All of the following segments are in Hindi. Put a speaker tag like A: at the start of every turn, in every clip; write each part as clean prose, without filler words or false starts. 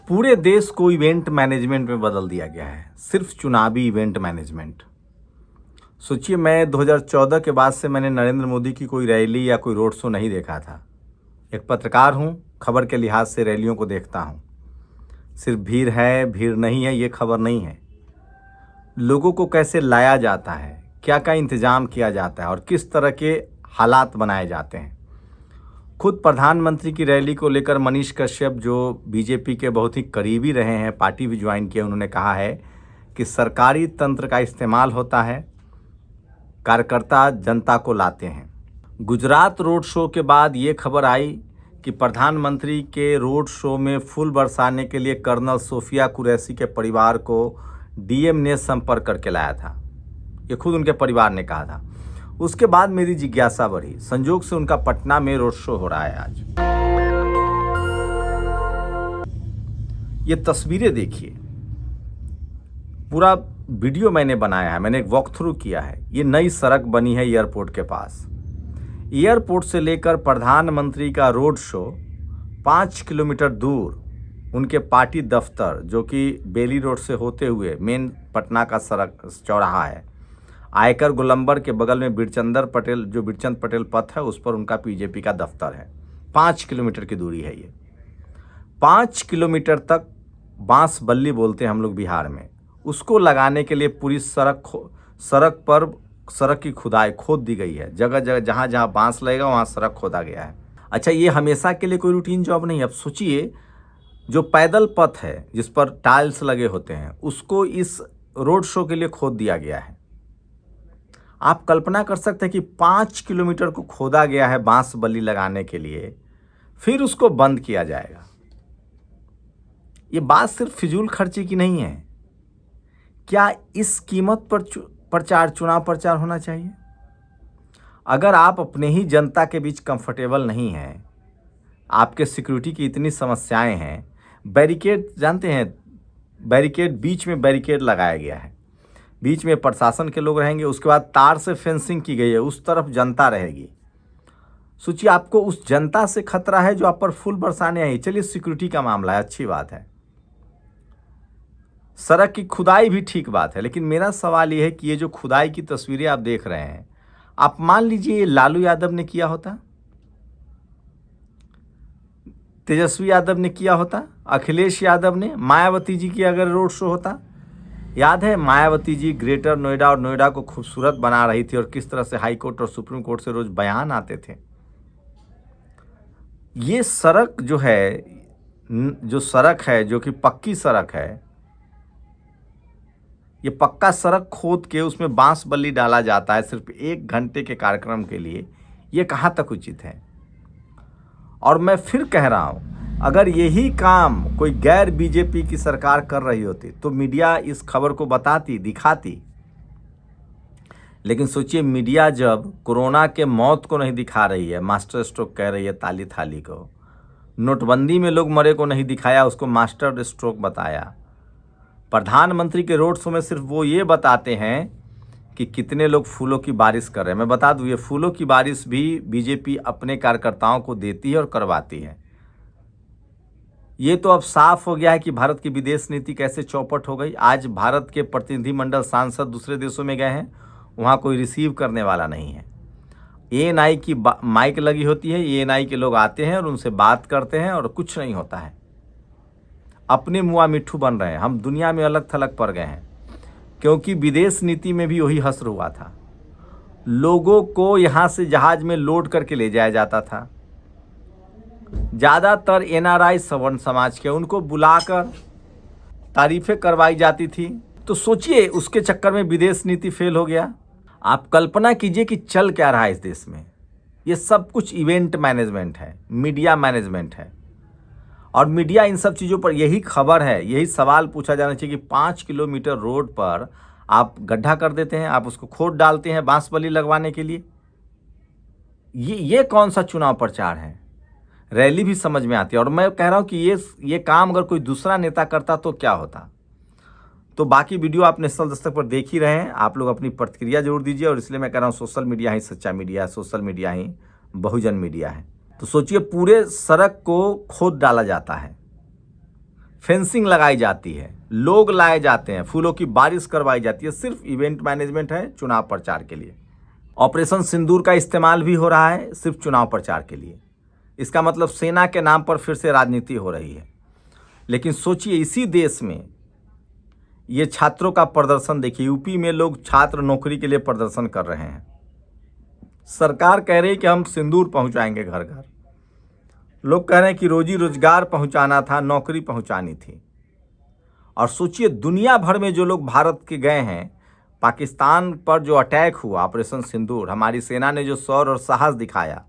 A: पूरे देश को इवेंट मैनेजमेंट में बदल दिया गया है, सिर्फ चुनावी इवेंट मैनेजमेंट। सोचिए, मैं 2014 के बाद से मैंने नरेंद्र मोदी की कोई रैली या कोई रोड शो नहीं देखा था। एक पत्रकार हूँ, खबर के लिहाज से रैलियों को देखता हूँ। सिर्फ भीड़ है, भीड़ नहीं है, ये खबर नहीं है। लोगों को कैसे लाया जाता है, क्या क्या इंतजाम किया जाता है और किस तरह के हालात बनाए जाते हैं। खुद प्रधानमंत्री की रैली को लेकर मनीष कश्यप, जो बीजेपी के बहुत ही करीबी रहे हैं, पार्टी भी ज्वाइन किए, उन्होंने कहा है कि सरकारी तंत्र का इस्तेमाल होता है, कार्यकर्ता जनता को लाते हैं। गुजरात रोड शो के बाद ये खबर आई कि प्रधानमंत्री के रोड शो में फूल बरसाने के लिए कर्नल सोफिया कुरैशी के परिवार को डीएम ने संपर्क करके लाया था। ये खुद उनके परिवार ने कहा था। उसके बाद मेरी जिज्ञासा बढ़ी। संयोग से उनका पटना में रोड शो हो रहा है आज। ये तस्वीरें देखिए, पूरा वीडियो मैंने बनाया है, मैंने एक वॉक थ्रू किया है। ये नई सड़क बनी है एयरपोर्ट के पास। एयरपोर्ट से लेकर प्रधानमंत्री का रोड शो 5 किलोमीटर दूर उनके पार्टी दफ्तर, जो कि बेली रोड से होते हुए मेन पटना का सड़क चौराहा है, आयकर गोलंबर के बगल में बिरचंद पटेल पथ है, उस पर उनका बीजेपी का दफ्तर है। 5 किलोमीटर की दूरी है ये। 5 किलोमीटर तक बांस बल्ली बोलते हैं हम लोग बिहार में, उसको लगाने के लिए पूरी सड़क की खुदाई खोद दी गई है। जगह जगह जहाँ जहाँ बांस लगेगा वहाँ सड़क खोदा गया है। अच्छा, ये हमेशा के लिए कोई रूटीन जॉब नहीं है। अब सोचिए, जो पैदल पथ है जिस पर टाइल्स लगे होते हैं, उसको इस रोड शो के लिए खोद दिया गया है। आप कल्पना कर सकते हैं कि 5 किलोमीटर को खोदा गया है बांस बल्ली लगाने के लिए, फिर उसको बंद किया जाएगा। ये बात सिर्फ फिजूल खर्ची की नहीं है। क्या इस कीमत पर चुनाव प्रचार होना चाहिए? अगर आप अपने ही जनता के बीच कंफर्टेबल नहीं हैं, आपके सिक्योरिटी की इतनी समस्याएं हैं, बैरिकेड जानते हैं, बैरिकेड, बीच में बैरिकेड लगाया गया है, बीच में प्रशासन के लोग रहेंगे, उसके बाद तार से फेंसिंग की गई है, उस तरफ जनता रहेगी। सोचिए, आपको उस जनता से खतरा है जो आप पर फूल बरसाने आई। चलिए, सिक्योरिटी का मामला है, अच्छी बात है, सड़क की खुदाई भी ठीक बात है, लेकिन मेरा सवाल ये है कि ये जो खुदाई की तस्वीरें आप देख रहे हैं, आप मान लीजिए ये लालू यादव ने किया होता, तेजस्वी यादव ने किया होता, अखिलेश यादव ने, मायावती जी की अगर रोड शो होता। याद है मायावती जी ग्रेटर नोएडा और नोएडा को खूबसूरत बना रही थी और किस तरह से हाई कोर्ट और सुप्रीम कोर्ट से रोज बयान आते थे। ये सड़क जो है, जो कि पक्की सड़क है, ये पक्का सड़क खोद के उसमें बांस बल्ली डाला जाता है सिर्फ 1 घंटे के कार्यक्रम के लिए। ये कहाँ तक उचित है? और मैं फिर कह रहा हूँ, अगर यही काम कोई गैर बीजेपी की सरकार कर रही होती तो मीडिया इस खबर को बताती, दिखाती। लेकिन सोचिए, मीडिया जब कोरोना के मौत को नहीं दिखा रही है, मास्टर स्ट्रोक कह रही है ताली थाली को, नोटबंदी में लोग मरे को नहीं दिखाया, उसको मास्टर स्ट्रोक बताया। प्रधानमंत्री के रोड शो में सिर्फ वो ये बताते हैं कि कितने लोग फूलों की बारिश कर रहे हैं। मैं बता दूं, ये फूलों की बारिश भी बीजेपी अपने कार्यकर्ताओं को देती है और करवाती है। ये तो अब साफ हो गया है कि भारत की विदेश नीति कैसे चौपट हो गई। आज भारत के प्रतिनिधिमंडल सांसद दूसरे देशों में गए हैं, वहाँ कोई रिसीव करने वाला नहीं है। एएनआई की माइक लगी होती है, एएनआई के लोग आते हैं और उनसे बात करते हैं और कुछ नहीं होता है। अपने मुआ मिट्ठू बन रहे हैं। हम दुनिया में अलग थलग पड़ गए हैं, क्योंकि विदेश नीति में भी वही हश्र हुआ था। लोगों को यहाँ से जहाज में लोड करके ले जाया जाता था। ज़्यादातर एनआरआई सवर्ण समाज के, उनको बुलाकर तारीफें करवाई जाती थी। तो सोचिए, उसके चक्कर में विदेश नीति फेल हो गया। आप कल्पना कीजिए कि चल क्या रहा है इस देश में। ये सब कुछ इवेंट मैनेजमेंट है, मीडिया मैनेजमेंट है। और मीडिया इन सब चीज़ों पर, यही खबर है, यही सवाल पूछा जाना चाहिए कि 5 किलोमीटर रोड पर आप गड्ढा कर देते हैं, आप उसको खोद डालते हैं बांस बल्ली लगवाने के लिए। ये कौन सा चुनाव प्रचार है? रैली भी समझ में आती है। और मैं कह रहा हूँ कि ये काम अगर कोई दूसरा नेता करता तो क्या होता। तो बाकी वीडियो आप नेशनल दस्तक पर देख ही रहे हैं। आप लोग अपनी प्रतिक्रिया जरूर दीजिए। और इसलिए मैं कह रहा हूँ, सोशल मीडिया ही सच्चा मीडिया है, सोशल मीडिया ही बहुजन मीडिया है। तो सोचिए, पूरे सड़क को खोद डाला जाता है, फेंसिंग लगाई जाती है, लोग लाए जाते हैं, फूलों की बारिश करवाई जाती है, सिर्फ इवेंट मैनेजमेंट है चुनाव प्रचार के लिए। ऑपरेशन सिंदूर का इस्तेमाल भी हो रहा है सिर्फ चुनाव प्रचार के लिए। इसका मतलब सेना के नाम पर फिर से राजनीति हो रही है। लेकिन सोचिए, इसी देश में ये छात्रों का प्रदर्शन देखिए, यूपी में लोग छात्र नौकरी के लिए प्रदर्शन कर रहे हैं। सरकार कह रही है कि हम सिंदूर पहुंचाएंगे घर घर। लोग कह रहे हैं कि रोजी रोजगार पहुंचाना था, नौकरी पहुंचानी थी। और सोचिए, दुनिया भर में जो लोग भारत के गए हैं, पाकिस्तान पर जो अटैक हुआ ऑपरेशन सिंदूर, हमारी सेना ने जो शौर्य और साहस दिखाया,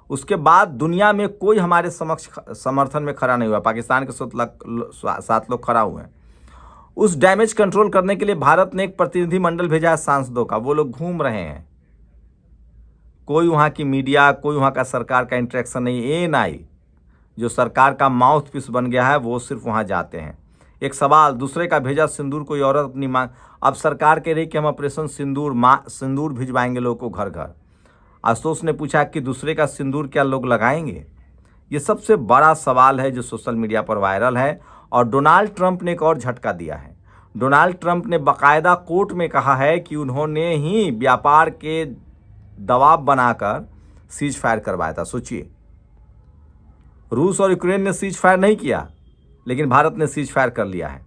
A: उसके बाद दुनिया में कोई हमारे समक्ष समर्थन में खड़ा नहीं हुआ। पाकिस्तान के 7 लोग खड़ा हुए हैं। उस डैमेज कंट्रोल करने के लिए भारत ने एक प्रतिनिधिमंडल भेजा है सांसदों का। वो लोग घूम रहे हैं, कोई वहाँ की मीडिया, कोई वहाँ का सरकार का इंटरेक्शन नहीं। ANI जो सरकार का माउथ पीस बन गया है, वो सिर्फ वहाँ जाते हैं। एक सवाल, दूसरे का भेजा सिंदूर कोई औरत अपनी मांग, अब सरकार कह रही कि हम ऑपरेशन सिंदूर भिजवाएंगे लोगों को घर घर। आशुतोष ने पूछा कि दूसरे का सिंदूर क्या लोग लगाएंगे? ये सबसे बड़ा सवाल है जो सोशल मीडिया पर वायरल है। और डोनाल्ड ट्रंप ने एक और झटका दिया है। डोनाल्ड ट्रंप ने बाकायदा कोर्ट में कहा है कि उन्होंने ही व्यापार के दबाव बनाकर सीज फायर करवाया था। सोचिए, रूस और यूक्रेन ने सीज फायर नहीं किया, लेकिन भारत ने सीज फायर कर लिया है।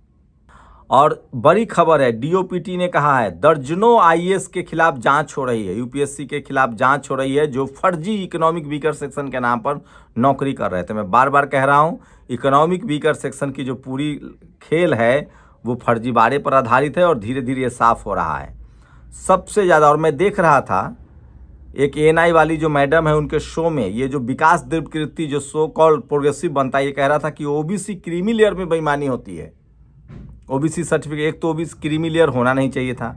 A: और बड़ी खबर है, DOPT ने कहा है दर्जनों IAS के खिलाफ जांच हो रही है, UPSC के खिलाफ जांच हो रही है, जो फर्जी इकोनॉमिक वीकर सेक्शन के नाम पर नौकरी कर रहे थे। मैं बार बार कह रहा हूं, इकोनॉमिक वीकर सेक्शन की जो पूरी खेल है वो फर्जीवाड़े पर आधारित है और धीरे धीरे ये साफ हो रहा है सबसे ज़्यादा। और मैं देख रहा था एक ANI वाली जो मैडम है, उनके शो में ये जो विकास देवकीर्ति जो सो कॉल्ड प्रोग्रेसिव बनता है, ये कह रहा था कि OBC क्रीमी लेयर में बेईमानी होती है। OBC सर्टिफिकेट, एक तो OBC क्रीमी लेयर होना नहीं चाहिए था।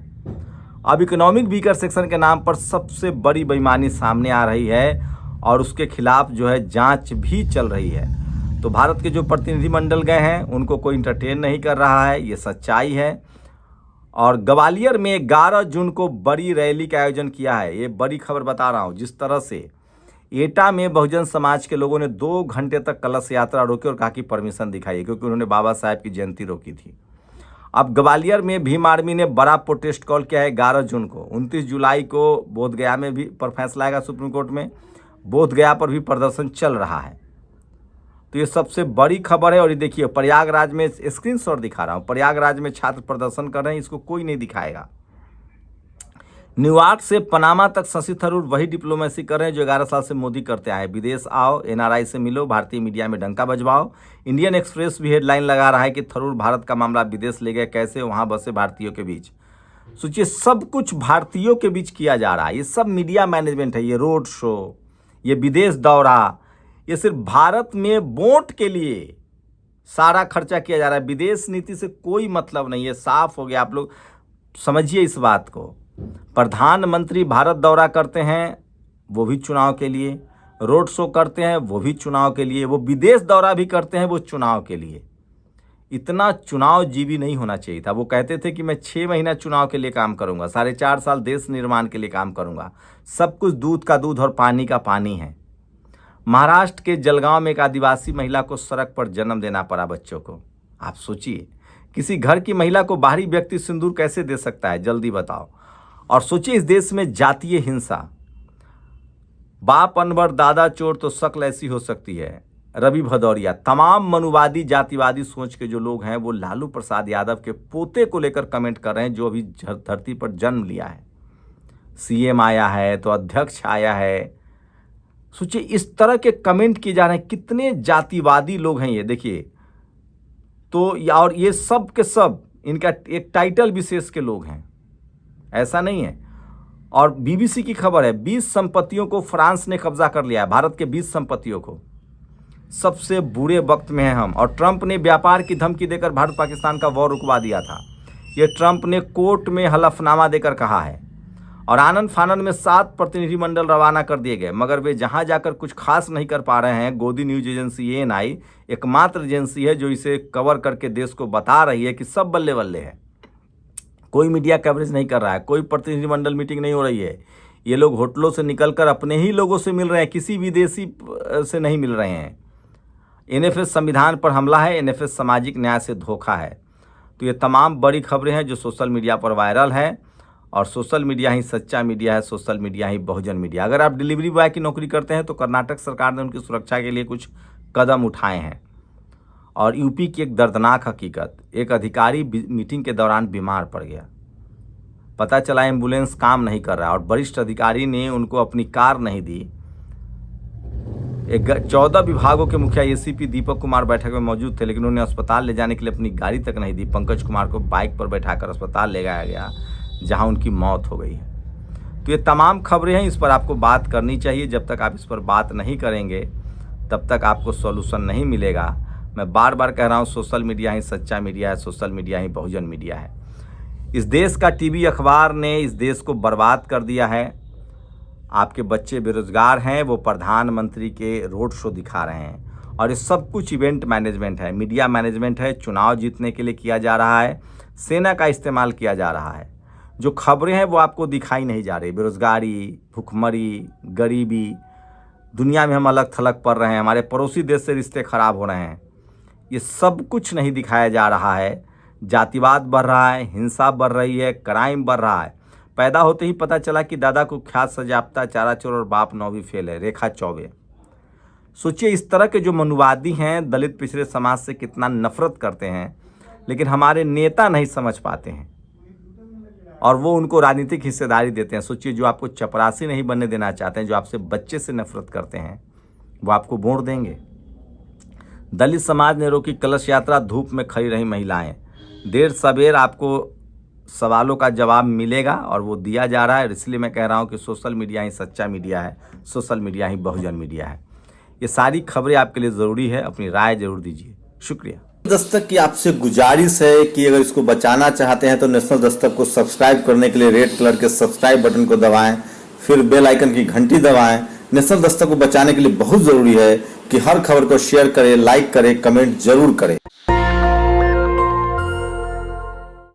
A: अब इकोनॉमिक वीकर सेक्शन के नाम पर सबसे बड़ी बेईमानी सामने आ रही है और उसके खिलाफ जो है जांच भी चल रही है। तो भारत के जो प्रतिनिधिमंडल गए हैं उनको कोई इंटरटेन नहीं कर रहा है, ये सच्चाई है। और ग्वालियर में 11 जून को बड़ी रैली का आयोजन किया है। ये बड़ी खबर बता रहा हूँ। जिस तरह से एटा में बहुजन समाज के लोगों ने 2 घंटे तक कलश यात्रा रोकी और कहा कि परमिशन दिखाइए, क्योंकि उन्होंने बाबा साहब की जयंती रोकी थी। अब ग्वालियर में भीम आर्मी ने बड़ा प्रोटेस्ट कॉल किया है 11 जून को। 29 जुलाई को बोधगया में भी पर फैसला आएगा सुप्रीम कोर्ट में। बोधगया पर भी प्रदर्शन चल रहा है। तो ये सबसे बड़ी खबर है। और ये देखिए, प्रयागराज में स्क्रीनशॉट दिखा रहा हूँ, प्रयागराज में छात्र प्रदर्शन कर रहे हैं, इसको कोई नहीं दिखाएगा। न्यूयॉर्क से पनामा तक शशि थरूर वही डिप्लोमेसी कर रहे हैं जो 11 साल से मोदी करते आए। विदेश आओ, NRI से मिलो, भारतीय मीडिया में डंका बजवाओ। इंडियन एक्सप्रेस भी हेडलाइन लगा रहा है कि थरूर भारत का मामला विदेश ले गए, कैसे वहां बसे भारतीयों के बीच। सोचिए, सब कुछ भारतीयों के बीच किया जा रहा है। ये सब मीडिया मैनेजमेंट है। ये रोड शो, ये विदेश दौरा, ये सिर्फ भारत में वोट के लिए सारा खर्चा किया जा रहा है। विदेश नीति से कोई मतलब नहीं है। साफ हो गया। आप लोग समझिए इस बात को। प्रधानमंत्री भारत दौरा करते हैं, वो भी चुनाव के लिए। रोड शो करते हैं, वो भी चुनाव के लिए। वो विदेश दौरा भी करते हैं, वो चुनाव के लिए। इतना चुनाव जीवी नहीं होना चाहिए था। वो कहते थे कि मैं 6 महीना चुनाव के लिए काम करूंगा, 4.5 साल देश निर्माण के लिए काम करूंगा। सब कुछ दूध का दूध और पानी का पानी है। महाराष्ट्र के जलगांव में एक आदिवासी महिला को सड़क पर जन्म देना पड़ा बच्चों को। आप सोचिए, किसी घर की महिला को बाहरी व्यक्ति सिंदूर कैसे दे सकता है? जल्दी बताओ। और सोचिए, इस देश में जातीय हिंसा, बाप अनवर दादा चोर तो शक्ल ऐसी हो सकती है। रवि भदौरिया, तमाम मनुवादी जातिवादी सोच के जो लोग हैं वो लालू प्रसाद यादव के पोते को लेकर कमेंट कर रहे हैं, जो अभी धरती पर जन्म लिया है। CM आया है तो अध्यक्ष आया है। सोचिए, इस तरह के कमेंट किए जा रहे हैं। कितने जातिवादी लोग हैं ये, देखिए। तो और ये सब के सब इनका एक टाइटल विशेष के लोग हैं, ऐसा नहीं है। और BBC की खबर है, 20 संपत्तियों को फ्रांस ने कब्जा कर लिया है। भारत के 20 संपत्तियों को। सबसे बुरे वक्त में हैं हम। और ट्रंप ने व्यापार की धमकी देकर भारत पाकिस्तान का वॉर रुकवा दिया था। ये ट्रंप ने कोर्ट में हलफनामा देकर कहा है। और आनंद फानंद में 7 प्रतिनिधिमंडल रवाना कर दिए गए, मगर वे जहां जाकर कुछ खास नहीं कर पा रहे हैं। गोदी न्यूज एजेंसी ANI एकमात्र एजेंसी है जो इसे कवर करके देश को बता रही है कि सब बल्ले बल्ले है। कोई मीडिया कवरेज नहीं कर रहा है, कोई प्रतिनिधिमंडल मीटिंग नहीं हो रही है। ये लोग होटलों से निकलकर अपने ही लोगों से मिल रहे हैं, किसी विदेशी से नहीं मिल रहे हैं। एनएफएस संविधान पर हमला है, एनएफएस सामाजिक न्याय से धोखा है। तो ये तमाम बड़ी खबरें हैं जो सोशल मीडिया पर वायरल हैं, और सोशल मीडिया ही सच्चा मीडिया है, सोशल मीडिया ही बहुजन मीडिया। अगर आप डिलीवरी बॉय की नौकरी करते हैं तो कर्नाटक सरकार ने उनकी सुरक्षा के लिए कुछ कदम उठाए हैं। और यूपी की एक दर्दनाक हकीकत, एक अधिकारी मीटिंग के दौरान बीमार पड़ गया, पता चला एम्बुलेंस काम नहीं कर रहा, और वरिष्ठ अधिकारी ने उनको अपनी कार नहीं दी। 14 विभागों के मुखिया एसीपी दीपक कुमार बैठक में मौजूद थे, लेकिन उन्हें अस्पताल ले जाने के लिए अपनी गाड़ी तक नहीं दी। पंकज कुमार को बाइक पर बैठाकर अस्पताल ले जाया गया, जहां उनकी मौत हो गई है। तो ये तमाम खबरें हैं, इस पर आपको बात करनी चाहिए। जब तक आप इस पर बात नहीं करेंगे तब तक आपको सॉल्यूशन नहीं मिलेगा। मैं बार बार कह रहा हूँ, सोशल मीडिया ही सच्चा मीडिया है, सोशल मीडिया ही बहुजन मीडिया है। इस देश का टीवी अखबार ने इस देश को बर्बाद कर दिया है। आपके बच्चे बेरोजगार हैं, वो प्रधानमंत्री के रोड शो दिखा रहे हैं, और ये सब कुछ इवेंट मैनेजमेंट है, मीडिया मैनेजमेंट है। चुनाव जीतने के लिए किया जा रहा है, सेना का इस्तेमाल किया जा रहा है। जो खबरें हैं वो आपको दिखाई नहीं जा रही। बेरोजगारी, भुखमरी, गरीबी, दुनिया में हम अलग थलग पड़ रहे हैं, हमारे पड़ोसी देश से रिश्ते खराब हो रहे हैं, ये सब कुछ नहीं दिखाया जा रहा है। जातिवाद बढ़ रहा है, हिंसा बढ़ रही है, क्राइम बढ़ रहा है। पैदा होते ही पता चला कि दादा को ख्यात सजाप्ता, चारा चोर और बाप 9वीं फेल है, रेखा चौबे। सोचिए, इस तरह के जो मनुवादी हैं, दलित पिछड़े समाज से कितना नफरत करते हैं, लेकिन हमारे नेता नहीं समझ पाते हैं, और वो उनको राजनीतिक हिस्सेदारी देते हैं। सोचिए, जो आपको चपरासी नहीं बनने देना चाहते हैं, जो आपसे बच्चे से नफरत करते हैं, वो आपको वोट देंगे। दलित समाज ने रोकी कलश यात्रा, धूप में खड़ी रही महिलाएं। देर सबेर आपको सवालों का जवाब मिलेगा, और वो दिया जा रहा है। इसलिए मैं कह रहा हूँ कि सोशल मीडिया ही सच्चा मीडिया है, सोशल मीडिया ही बहुजन मीडिया है। ये सारी खबरें आपके लिए ज़रूरी है, अपनी राय जरूर दीजिए। शुक्रिया।
B: दस्तक की आपसे गुजारिश है कि अगर इसको बचाना चाहते हैं तो नेशनल दस्तक को सब्सक्राइब करने के लिए रेड कलर के सब्सक्राइब बटन को दबाएं, फिर बेल आइकन की घंटी दबाएं। नेशनल दस्तक को बचाने के लिए बहुत ज़रूरी है कि हर खबर को शेयर करें, लाइक करें, कमेंट जरूर करें।